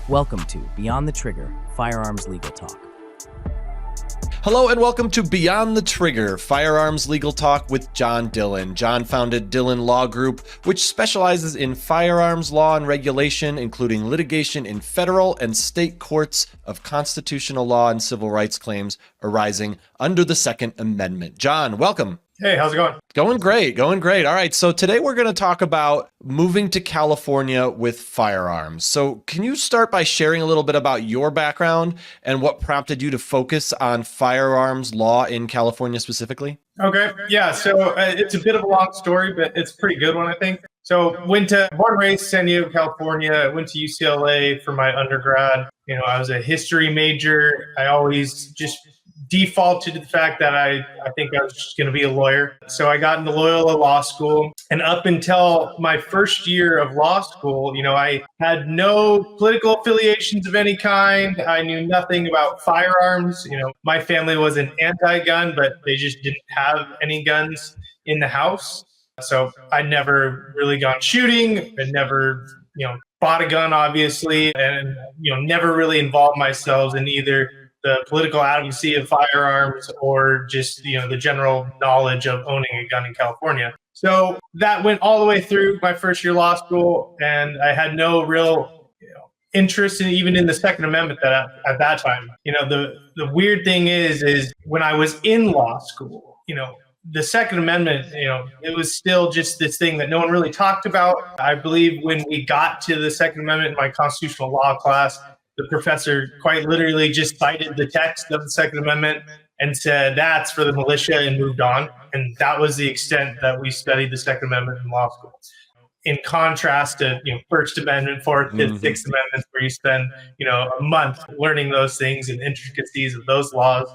Welcome to Beyond the Trigger, Firearms Legal Talk. Hello and welcome to Beyond the Trigger, Firearms Legal Talk with John Dillon. John founded Dillon Law Group, which specializes in firearms law and regulation, including litigation in federal and state courts of constitutional law and civil rights claims arising under the Second Amendment. John, welcome. Hey, how's it going? Going great. All right. So today we're going to talk about moving to California with firearms. So can you start by sharing a little bit about your background and what prompted you to focus on firearms law in California specifically? Okay. Yeah. So it's a bit of a long story, but it's a pretty good one, I think. So born and raised San Diego, California. Went to UCLA for my undergrad. I was a history major. I always just defaulted to the fact that I think I was just going to be a lawyer. So I got into Loyola Law School. And up until my first year of law school, I had no political affiliations of any kind. I knew nothing about firearms. My family was an anti-gun, but they just didn't have any guns in the house. So I'd never really gone shooting. I'd never, bought a gun, obviously, and, never really involved myself in either the political advocacy of firearms or just, the general knowledge of owning a gun in California. So that went all the way through my first year law school, and I had no real interest even in the Second Amendment at that time. The weird thing is when I was in law school, the Second Amendment, it was still just this thing that no one really talked about. I believe when we got to the Second Amendment in my constitutional law class, the professor quite literally just cited the text of the Second Amendment and said, that's for the militia, and moved on. And that was the extent that we studied the Second Amendment in law school. In contrast to, First Amendment, Fourth, Fifth, Sixth Amendments, where you spend, a month learning those things and intricacies of those laws,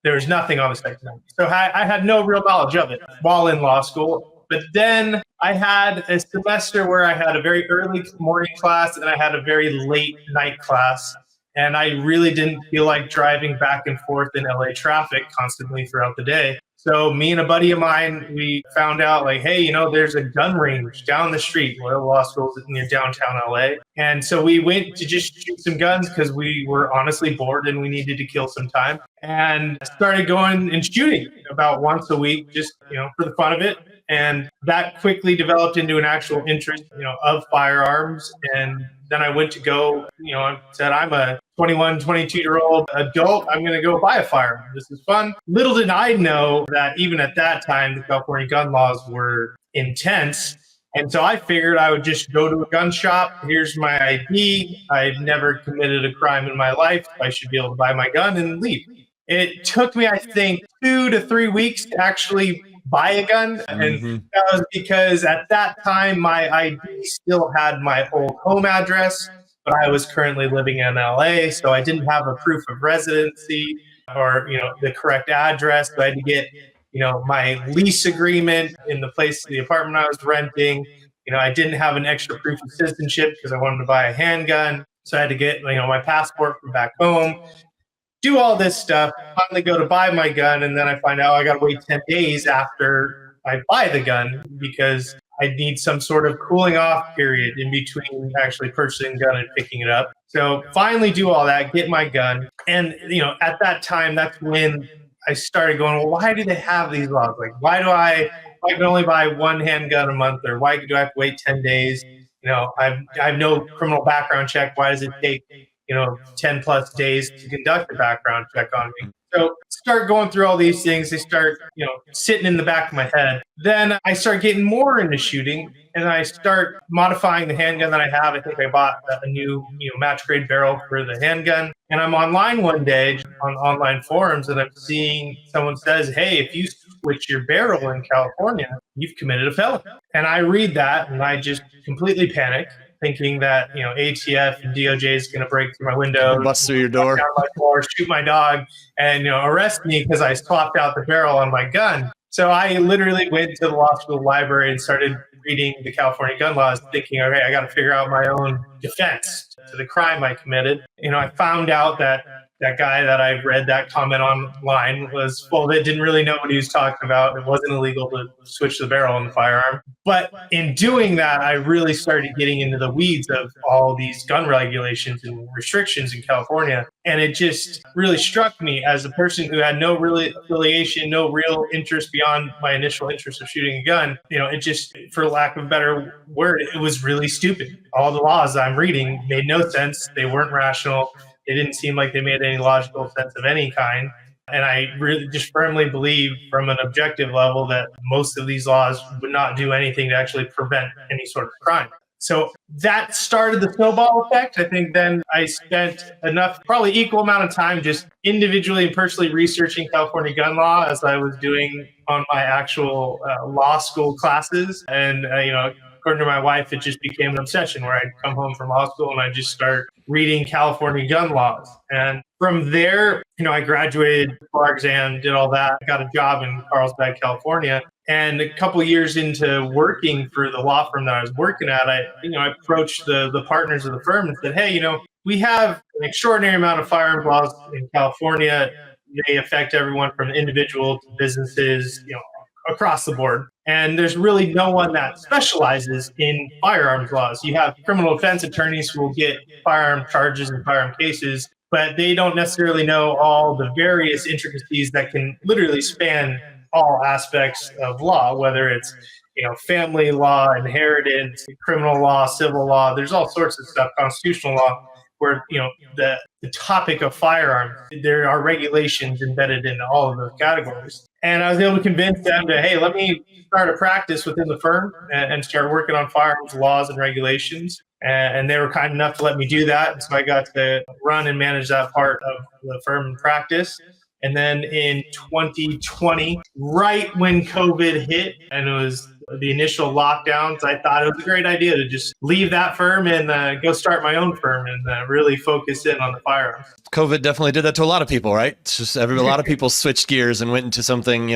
there was nothing on the Second Amendment. So I had no real knowledge of it while in law school. But then I had a semester where I had a very early morning class and I had a very late night class. And I really didn't feel like driving back and forth in LA traffic constantly throughout the day. So me and a buddy of mine, we found out hey, there's a gun range down the street. Loyola Law School is near downtown LA. And so we went to just shoot some guns because we were honestly bored and we needed to kill some time. And started going and shooting about once a week, just, for the fun of it. And that quickly developed into an actual interest, of firearms. And then I went to go, I said, I'm a 21, 22-year-old adult. I'm going to go buy a firearm. This is fun. Little did I know that even at that time, the California gun laws were intense. And so I figured I would just go to a gun shop. Here's my ID. I've never committed a crime in my life. I should be able to buy my gun and leave. It took me, I think, 2 to 3 weeks to actually buy a gun. And that was because at that time, my ID still had my old home address, but I was currently living in LA. So I didn't have a proof of residency or, the correct address. So I had to get, my lease agreement in the apartment I was renting. I didn't have an extra proof of citizenship because I wanted to buy a handgun. So I had to get, my passport from back home. Do all this stuff, finally go to buy my gun, and then I find out I got to wait 10 days after I buy the gun because I need some sort of cooling off period in between actually purchasing the gun and picking it up. So finally do all that, get my gun. And, at that time, that's when I started going, well, why do they have these laws? Why can only buy one handgun a month, or why do I have to wait 10 days? I have no criminal background check. Why does it take 10 plus days to conduct a background check on me? So start going through all these things. They start, sitting in the back of my head. Then I start getting more into shooting, and I start modifying the handgun that I have. I think I bought a new, match grade barrel for the handgun. And I'm online one day on online forums, and I'm seeing someone says, hey, if you switch your barrel in California, you've committed a felony. And I read that and I just completely panic, thinking that, ATF and DOJ is going to break through my window, bust through your door, shoot my dog, and, arrest me because I swapped out the barrel on my gun. So I literally went to the law school library and started reading the California gun laws, thinking, okay, I got to figure out my own defense to the crime I committed. I found out that that guy that I read that comment online was full of it, didn't really know what he was talking about. It wasn't illegal to switch the barrel on the firearm. But in doing that, I really started getting into the weeds of all these gun regulations and restrictions in California. And it just really struck me as a person who had no really affiliation, no real interest beyond my initial interest of shooting a gun. It just, for lack of a better word, it was really stupid. All the laws I'm reading made no sense. They weren't rational. It didn't seem like they made any logical sense of any kind. And I really just firmly believe from an objective level that most of these laws would not do anything to actually prevent any sort of crime. So that started the snowball effect. I think then I spent enough, probably equal amount of time just individually and personally researching California gun law as I was doing on my actual law school classes. And, according to my wife, it just became an obsession where I'd come home from law school and I'd just start reading California gun laws. And from there, I graduated, bar exam, did all that, got a job in Carlsbad, California. And a couple of years into working for the law firm that I was working at, I approached the partners of the firm and said, hey, we have an extraordinary amount of firearms laws in California. They affect everyone from individual to businesses, across the board. And there's really no one that specializes in firearms laws. You have criminal defense attorneys who will get firearm charges and firearm cases, but they don't necessarily know all the various intricacies that can literally span all aspects of law, whether it's family law, inheritance, criminal law, civil law. There's all sorts of stuff, constitutional law, where the topic of firearms, there are regulations embedded in all of those categories. And I was able to convince them to, hey, let me start a practice within the firm and start working on firearms laws and regulations. And they were kind enough to let me do that. And so I got to run and manage that part of the firm in practice. And then in 2020, right when COVID hit and it was the initial lockdowns, I thought it was a great idea to just leave that firm and go start my own firm and really focus in on the firearms. COVID definitely did that to a lot of people, right? It's just a lot of people switched gears and went into something,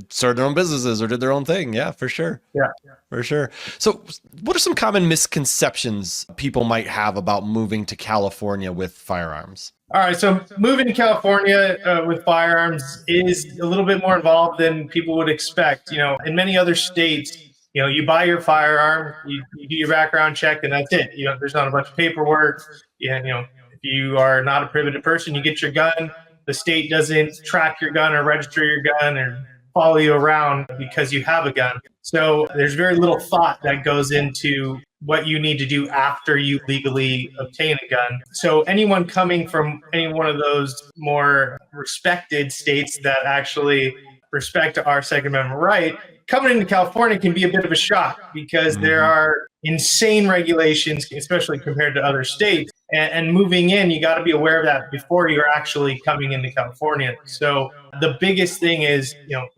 started their own businesses or did their own thing. Yeah, for sure. Yeah. For sure. So what are some common misconceptions people might have about moving to California with firearms? All right, so moving to California with firearms is a little bit more involved than people would expect. In many other states, you buy your firearm, you do your background check, and that's it. There's not a bunch of paperwork. If you are not a prohibited person, you get your gun. The state doesn't track your gun or register your gun or follow you around because you have a gun. So there's very little thought that goes into what you need to do after you legally obtain a gun. So anyone coming from any one of those more respected states that actually respect our Second Amendment right, coming into California can be a bit of a shock because there are insane regulations, especially compared to other states. And moving in, you got to be aware of that before you're actually coming into California. So the biggest thing is,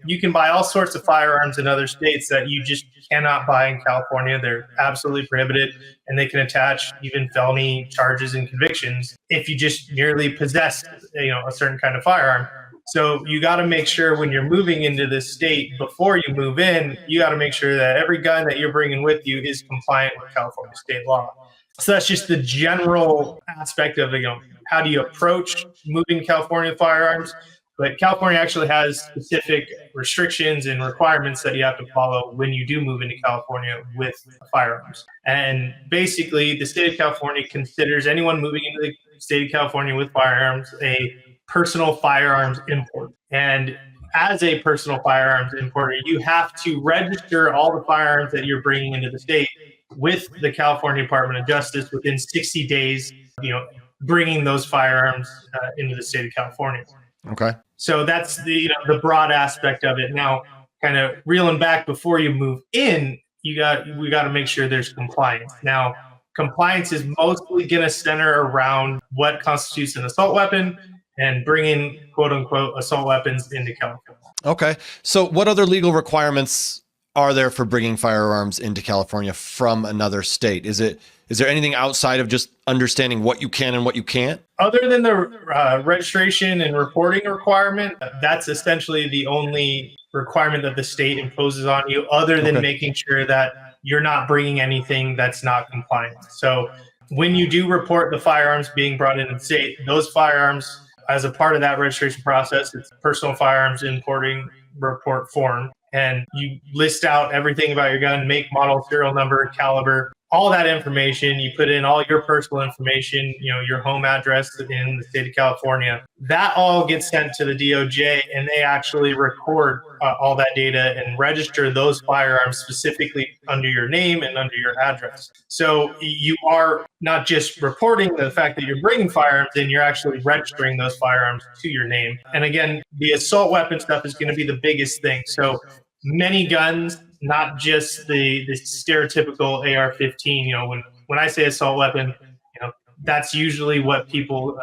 you can buy all sorts of firearms in other states that you just cannot buy in California. They're absolutely prohibited, and they can attach even felony charges and convictions if you just merely possess, a certain kind of firearm. So you got to make sure when you're moving into this state, before you move in, you got to make sure that every gun that you're bringing with you is compliant with California state law. So that's just the general aspect of, how do you approach moving to California with firearms? But California actually has specific restrictions and requirements that you have to follow when you do move into California with firearms. And basically, the state of California considers anyone moving into the state of California with firearms a personal firearms importer. And as a personal firearms importer, you have to register all the firearms that you're bringing into the state with the California Department of Justice within 60 days, bringing those firearms into the state of California. Okay. So that's the broad aspect of it. Now, kind of reeling back before you move in, we got to make sure there's compliance. Now, compliance is mostly going to center around what constitutes an assault weapon and bringing quote unquote assault weapons into California. Okay. So what other legal requirements are there for bringing firearms into California from another state? Is there anything outside of just understanding what you can and what you can't? Other than the registration and reporting requirement, that's essentially the only requirement that the state imposes on you, other than making sure that you're not bringing anything that's not compliant. So when you do report the firearms being brought into the state, those firearms as a part of that registration process, it's personal firearms importing report form. And you list out everything about your gun, make, model, serial number, caliber, all that information. You put in all your personal information, your home address in the state of California. That all gets sent to the DOJ, and they actually record all that data and register those firearms specifically under your name and under your address. So you are not just reporting the fact that you're bringing firearms in, you're actually registering those firearms to your name. And again, the assault weapon stuff is going to be the biggest thing. So many guns, not just the stereotypical AR-15. When I say assault weapon, that's usually what people,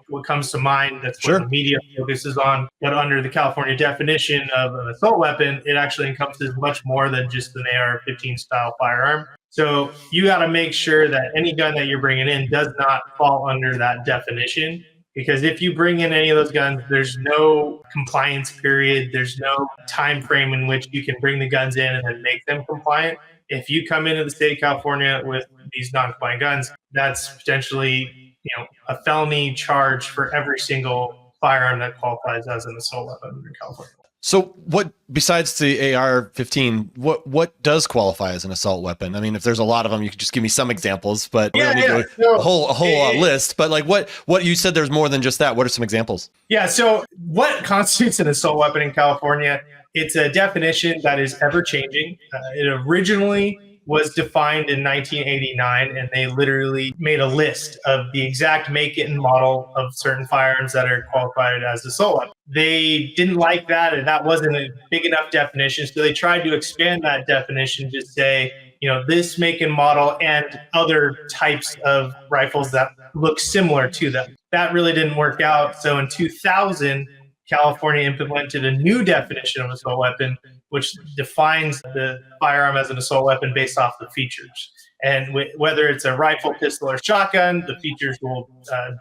what comes to mind. That's what the media focuses on. But under the California definition of an assault weapon, it actually encompasses much more than just an AR-15 style firearm. So you got to make sure that any gun that you're bringing in does not fall under that definition. Because if you bring in any of those guns, there's no compliance period. There's no time frame in which you can bring the guns in and then make them compliant. If you come into the state of California with these non-compliant guns, that's potentially a felony charge for every single firearm that qualifies as an assault weapon in California. So what, besides the AR-15, what does qualify as an assault weapon? I mean, if there's a lot of them, you could just give me some examples, but we don't need to go a whole list. But like what you said, there's more than just that. What are some examples? Yeah. So what constitutes an assault weapon in California? It's a definition that is ever changing. It originally was defined in 1989, and they literally made a list of the exact make, it, and model of certain firearms that are qualified as assault weapons. They didn't like that, and that wasn't a big enough definition, so they tried to expand that definition to say, this make and model and other types of rifles that look similar to them. That really didn't work out, so in 2000, California implemented a new definition of assault weapon, which defines the firearm as an assault weapon based off the features. And whether it's a rifle, pistol, or shotgun, the features will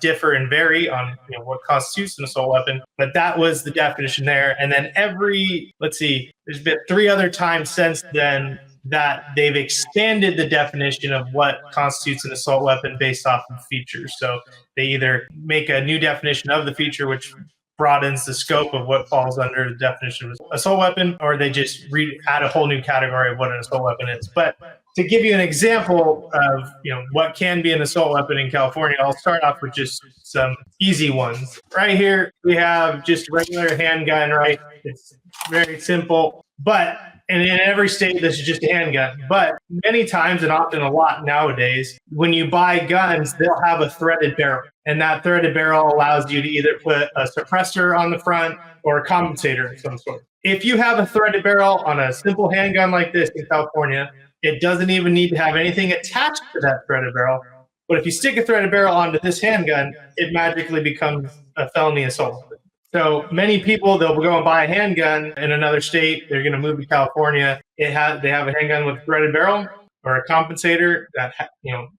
differ and vary on what constitutes an assault weapon. But that was the definition there. And then there's been 3 other times since then that they've expanded the definition of what constitutes an assault weapon based off of features. So they either make a new definition of the feature, which broadens the scope of what falls under the definition of assault weapon, or they just add a whole new category of what an assault weapon is. But to give you an example of what can be an assault weapon in California, I'll start off with just some easy ones. Right here, we have just regular handgun, right? It's very simple, but and in every state, this is just a handgun. But many times, and often a lot nowadays, when you buy guns, they'll have a threaded barrel. And that threaded barrel allows you to either put a suppressor on the front or a compensator of some sort. If you have a threaded barrel on a simple handgun like this in California, it doesn't even need to have anything attached to that threaded barrel. But if you stick a threaded barrel onto this handgun, it magically becomes a felony assault. So many people, they'll go and buy a handgun in another state. They're going to move to California. They have a handgun with a threaded barrel or a compensator that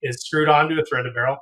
is screwed onto a threaded barrel.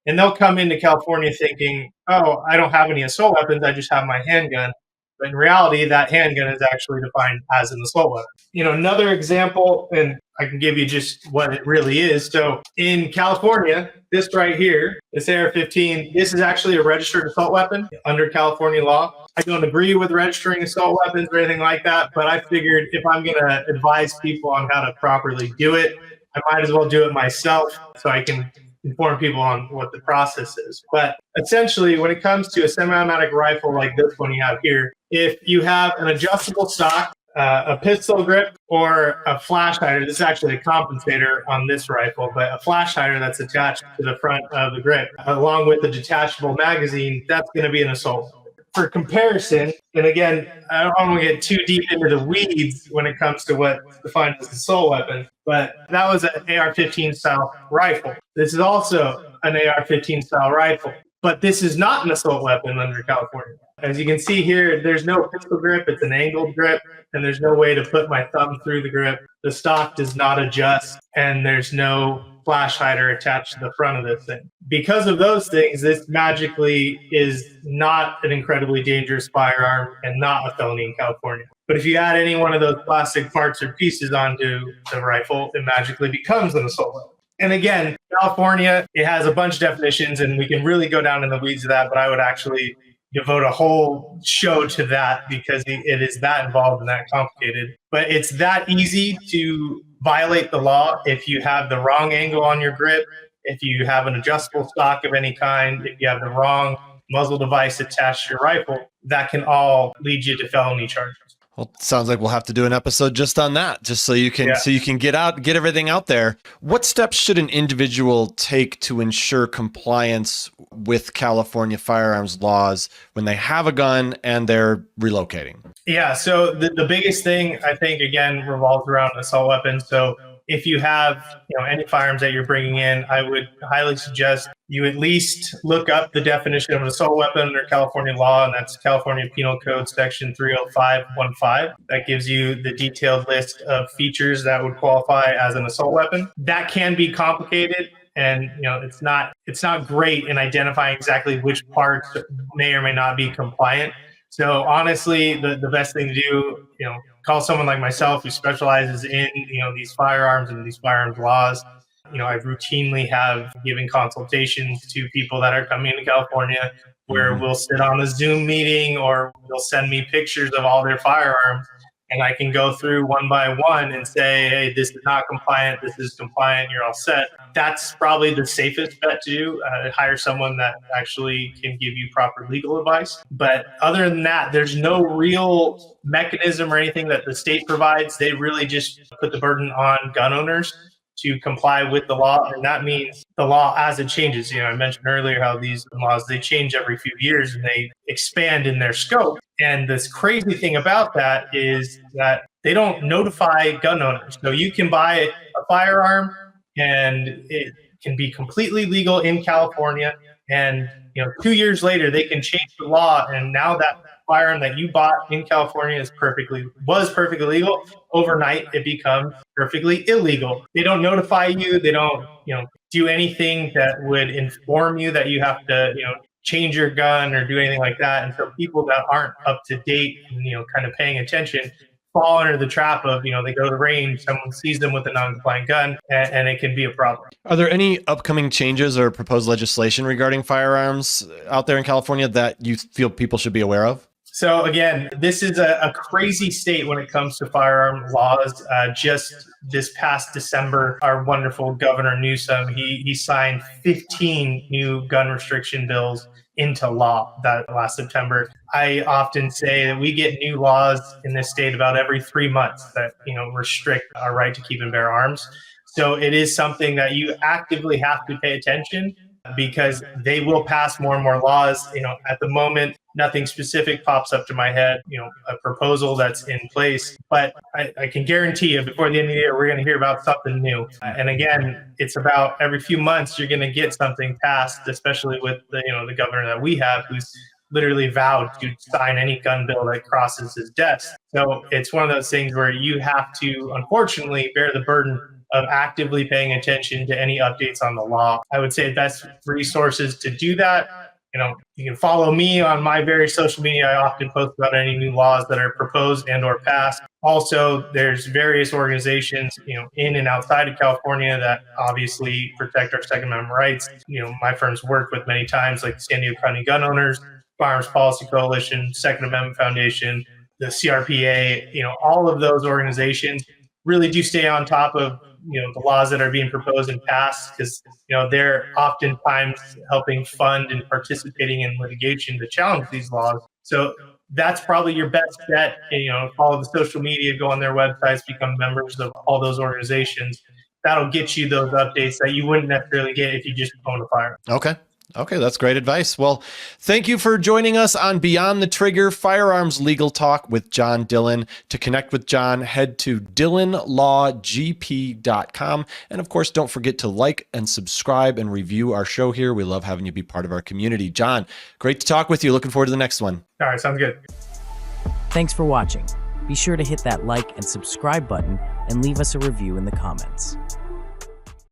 And they'll come into California thinking, oh, I don't have any assault weapons. I just have my handgun. But in reality, that handgun is actually defined as an assault weapon. Another example, and I can give you just what it really is. So in California, this right here, this AR-15, this is actually a registered assault weapon under California law. I don't agree with registering assault weapons or anything like that, but I figured if I'm going to advise people on how to properly do it, I might as well do it myself so I can inform people on what the process is. But essentially, when it comes to a semi-automatic rifle like this one you have here, if you have an adjustable stock, a pistol grip, or a flash hider, this is actually a compensator on this rifle, but a flash hider that's attached to the front of the grip, along with the detachable magazine, that's going to be an assault. For comparison, and again, I don't want to get too deep into the weeds when it comes to what's defined as an assault weapon, but that was an AR-15 style rifle. This is also an AR-15 style rifle, but this is not an assault weapon under California. As you can see here, there's no pistol grip, it's an angled grip, and there's no way to put my thumb through the grip. The stock does not adjust, and there's no flash hider attached to the front of this thing. Because of those things, this magically is not an incredibly dangerous firearm and not a felony in California. But if you add any one of those plastic parts or pieces onto the rifle, it magically becomes an assault weapon. And again, California, it has a bunch of definitions, and we can really go down in the weeds of that, but I would actually devote a whole show to that because it is that involved and that complicated. But it's that easy to violate the law if you have the wrong angle on your grip, if you have an adjustable stock of any kind, if you have the wrong muzzle device attached to your rifle. That can all lead you to felony charges. Well, it sounds like we'll have to do an episode just on that, just so you can get everything out there. What steps should an individual take to ensure compliance with California firearms laws when they have a gun and they're relocating? Yeah, so the biggest thing I think again revolves around assault weapons. So if you have any firearms that you're bringing in, I would highly suggest you at least look up the definition of an assault weapon under California law, and that's California Penal Code Section 305.15. That gives you the detailed list of features that would qualify as an assault weapon. That can be complicated, and it's not great in identifying exactly which parts may or may not be compliant. So honestly, the best thing to do, call someone like myself who specializes in these firearms and these firearms laws. I routinely have given consultations to people that are coming to California where we'll sit on a Zoom meeting or they'll send me pictures of all their firearms, and I can go through one by one and say, hey, this is not compliant, this is compliant, you're all set. That's probably the safest bet to do. Hire someone that actually can give you proper legal advice. But other than that, there's no real mechanism or anything that the state provides. They really just put the burden on gun owners to comply with the law. And that means the law as it changes. I mentioned earlier how these laws, they change every few years and they expand in their scope. And this crazy thing about that is that they don't notify gun owners. So you can buy a firearm and it can be completely legal in California. And 2 years later, they can change the law. And now that firearm that you bought in California was perfectly legal. Overnight, it becomes perfectly illegal. They don't notify you. They don't, do anything that would inform you that you have to, change your gun or do anything like that. And so people that aren't up to date and, kind of paying attention fall under the trap of, they go to the range, someone sees them with a non-compliant gun, and it can be a problem. Are there any upcoming changes or proposed legislation regarding firearms out there in California that you feel people should be aware of? So again, this is a crazy state when it comes to firearm laws. Just this past December, our wonderful Governor Newsom, he signed 15 new gun restriction bills into law that last September. I often say that we get new laws in this state about every 3 months that restrict our right to keep and bear arms. So it is something that you actively have to pay attention because they will pass more and more laws. At the moment, nothing specific pops up to my head, a proposal that's in place. But I can guarantee you before the end of the year, we're going to hear about something new. And again, it's about every few months, you're going to get something passed, especially with the governor that we have, who's literally vowed to sign any gun bill that crosses his desk. So it's one of those things where you have to, unfortunately, bear the burden of actively paying attention to any updates on the law. I would say best resources to do that. You can follow me on my various social media. I often post about any new laws that are proposed and or passed. Also, there's various organizations, in and outside of California that obviously protect our Second Amendment rights. My firm's worked with many times, like the San Diego County Gun Owners, Firearms Policy Coalition, Second Amendment Foundation, the CRPA. All of those organizations really do stay on top of the laws that are being proposed and passed because they're oftentimes helping fund and participating in litigation to challenge these laws. So that's probably your best bet. Follow the social media, go on their websites, become members of all those organizations. That'll get you those updates that you wouldn't necessarily get if you just own a firearm. Okay, that's great advice. Well, thank you for joining us on Beyond the Trigger Firearms Legal Talk with John Dillon. To connect with John, head to DillonLawGP.com. And of course, don't forget to like and subscribe and review our show here. We love having you be part of our community. John, great to talk with you. Looking forward to the next one. All right, sounds good. Thanks for watching. Be sure to hit that like and subscribe button and leave us a review in the comments.